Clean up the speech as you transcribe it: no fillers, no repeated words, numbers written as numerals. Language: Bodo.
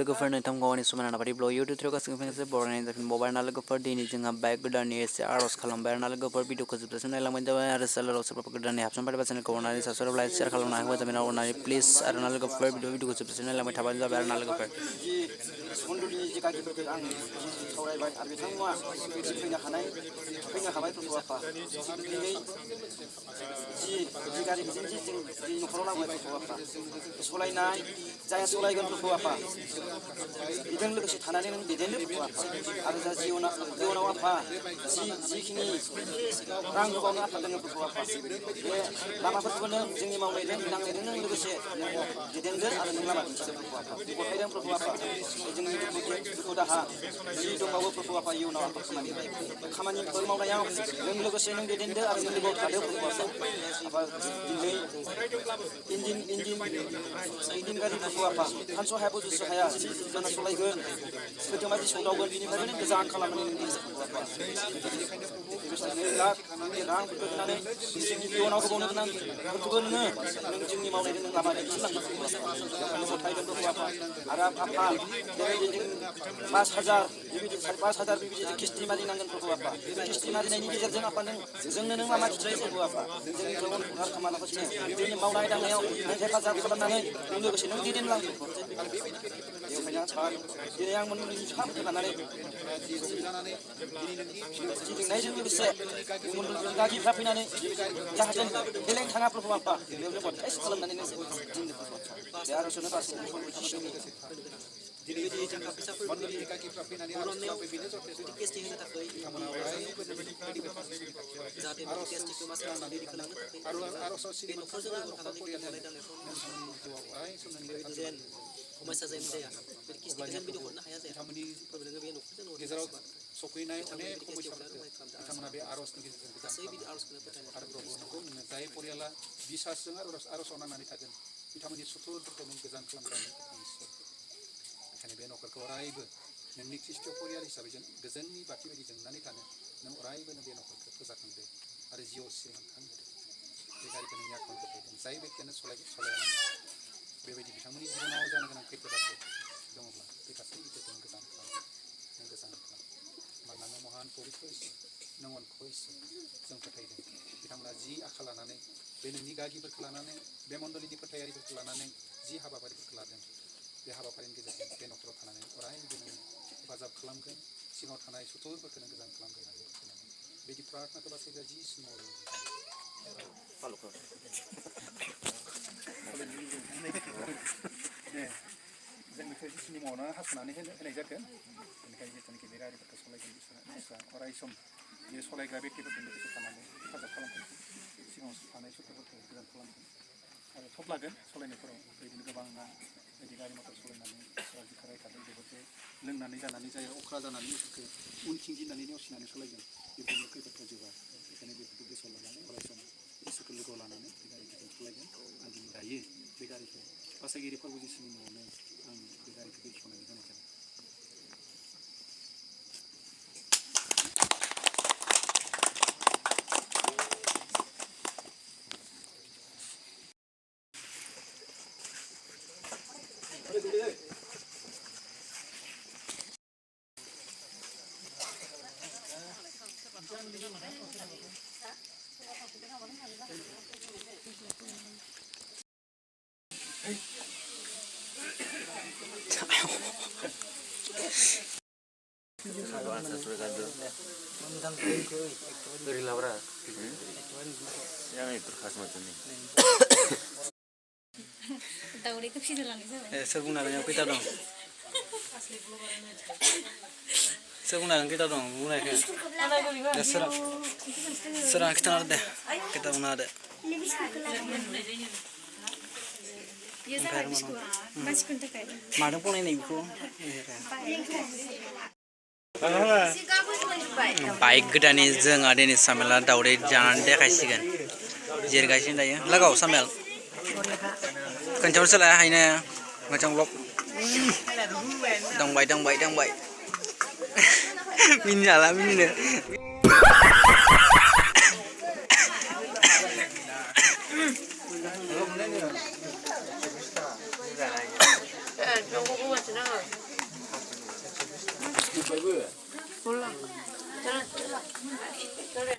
लोगोफोर नोंथांमोनखौ आंनि समायना बादि ब्लग इउटिउब थ्रुआव गासैबो फैनायसै बरायनाय जाफिनबावबाय आरोना लोगोफोर दिनै जोंहा बाइक गोदाननि एसे आर'ज खालामबाय आरोना लोगोफोर भिडिअखौ जोबजासिम नायलांबानो जाबाय आरो चेनेलाव सोरबाफोर गोदानै हाबसनबाय चेनेलखौ अननानै साबस्क्राइब लाइक शेयार खालामना होबाय जाबाय अननानै प्लिज आरोना लोगोफोर भिडिअखौ जोबजासिम नायलांबाय थाबानो जाबाय आरोना लोगोफोर मण्डलिनि जि गागिफोरखौ आं सावरायबाय आरो बिथांमोना फैनो हाबाय प्रभु आफा दिनै जि गारिखौ जों न'खराव लाबोबाय प्रभु आफा सलायनाय जाया सलायगोन प्रभु आफा बेजों लोगोसे थानानै नों दैदेननो प्रभु आफा आरो जा जिउनाव आफा जिखिनि रां होबावनो आफा दोङो प्रभु आफा बे लामाफोरखौबो नों जोंनि मावनायजों नांनायजों नों लोगोसे दैदेनगोन आरो नों लामा दिन्थिगोन प्रभु आफा गथायदों प्रभु आफा जोंनि दुखु दाहा जि दंबावो प्रभु आफा इयुनाव आफा खामानिफोर मावनायाव नों लोगोसे नों दैदेनदो आरो नों लोगोआव थादो प्रभु आफा दिनै इन्जिन गारि प्रभु आफा सानस' हाया बुजिस' हाया जाना सलायगोन सोरजों बायदि सौदावगोन बिनिफ्रायनो नों गोजान खालामनानै नों दिन्थिगोन प्रभु आफा रांफोरखौ होनानै जोंनि इयुनाव होबावनो गोनांफोरखौबो नों जोंनि मावनायजों नों लामा दिन्थिलांगोन प्रभु आफा गथायगोन प्रभु आफा आरो आफा बेबायदि 5,000 बेबायदि किस्ति मारिनांगोन प्रभु आफा किस्ति मारिनायनि गेजेरजों आफा जोंनो नों लामा खिन्थायो प्रभु आफा जोंनि उनहार खामानिफोरखौ जोंनि मावनाय दांनायाव नों हेफाजाब खालामनानै नों लोगोसे नों दैदेनलां बेवहायनो आफा दिनै आं मोननै फिसाफोरखौ लानानै गिदिंनायजों लोगोसे गागिफ्रा फैनानै जाहाथे बेलेग थाङा प्रभु आफा बेयावनो बदखायस खालामनानै नों दिननो प्रभु आफा बे आर'जनो बारसिन दिनै थाखा फैसाफोर मण्डलिनि गागिफ्रा फैनानै आर'जआव बेनो जथेस्थ' केसटि होनो थाखाय जाहाथे बे केसटिखौ मास खालामनानै रेडि खालामनो थाखाय आर'जआव बे न'खरजों लोगोआव थानानै बे मावनाय दांनायफ्राव जेन समस्या जाया बे केसटिखौ जेन बिदि हरनो हाया जाया नोङो बे न'खरजों गेजेराव सफैनाय अनेक समस्याफोरखौ बिथांमोना बे आर'जनि गेजेरजों गासै बिदि आर'जखौनो फोथायनो आरो प्रभुखौ नोङो जाय परियाला बिसासजों आर'जआव नांनानै थागोन बिथांमोननि सुथुरफोरखौ नों गोजान खालामनानै बेखायनो बे न'खरखौ अरायबो नोंनि ख्रिस्टीय परियाल हिसाबै जों गोजोननि बाथि बायदि जोंनानै थानो नों अरायबो बे न'खरखौ फोजाखांदो आरो जिउआव सिमांखांदो बे गारिखौ नोंनि आखायाव गथायदों जाय बेक्तियानो सलायालानो बेबायदि बिथांमोननि जिबनाव जानो गोनां खैफोद आफोद दङब्ला बे गासै खैफोदखौ नों गोजान खालाम मानोना नों महान पबित्र इसोर नों अनख'य इसोर जों फोथायदों बिथांमोना जि आखा लानानै बे नोंनि गागिफोरखौ लानानै बे मण्डलिनि फोथायारिफोरखौ लानानै जि हाबाफारिफोरखौ लादों बे हाबाफारिनि गेजेरजों बे न'खराव थानानै अरायबो नोङो हेफाजाब खालामगोन सिङाव थानाय सुथुरफोरखौ नों गोजान खालामगोन आरो फोथायनानै बिदि प्रार्थनाखौ बासायग्रा जि समाव जों बेखौ जिसुनि मुङावनो हास'नानै होनाय जागोन बेनिखायनो जिथुनाखि बे गारिफोरखौ सलायगोन बिसोरा अराय सम बे सलायग्रा बेक्तिफोरजों लोगोसे थानानै हेफाजाब खालामगोन सिगाङाव थानाय सुथुरफोरखौ गोजान खालामगोन आरो थब लागोन सलायनायफोराव बिदिनो गोबां बिदि गारि मटर सलायनानै जिखौ रायखादों बेफोरखौ लोंनानै जानानै जायो अख्रा जानानै इसोरखौ उनथिं गिनानै नेवसिनानै सलायगोन बेफोरनि खैफोदफ्रा जोबा बेखायनो बेफोरखौ गोसोआव लानानै अराय सम इसोरखौ लोगोआव लानानै बे गारिखौ सलायगोन आं दिनै दायो बे गारिखौ बासायगिरि फोरबो जिसुनि मुङावनो आं बे गारिखौ बेखेवनानै होनाय जाबाय सोर बुंनो हागोन खैथा दं सोर बुंनो हागोन खैथा दं बुंनायखौ सोरां खिथाना होदो दे खैथा बुंना होदो मादों बनायनाय बेखौ बाइक गोदाननि जोंहा दिनै सामेला दावदै जानानै देखायसिगोन जिरगासिनो दायो लागाव सामेल खोन्थाहरसोलाय हायनो मोजां ब्लग दांबाय मिनि हाला मिनिनो 몰라. 저는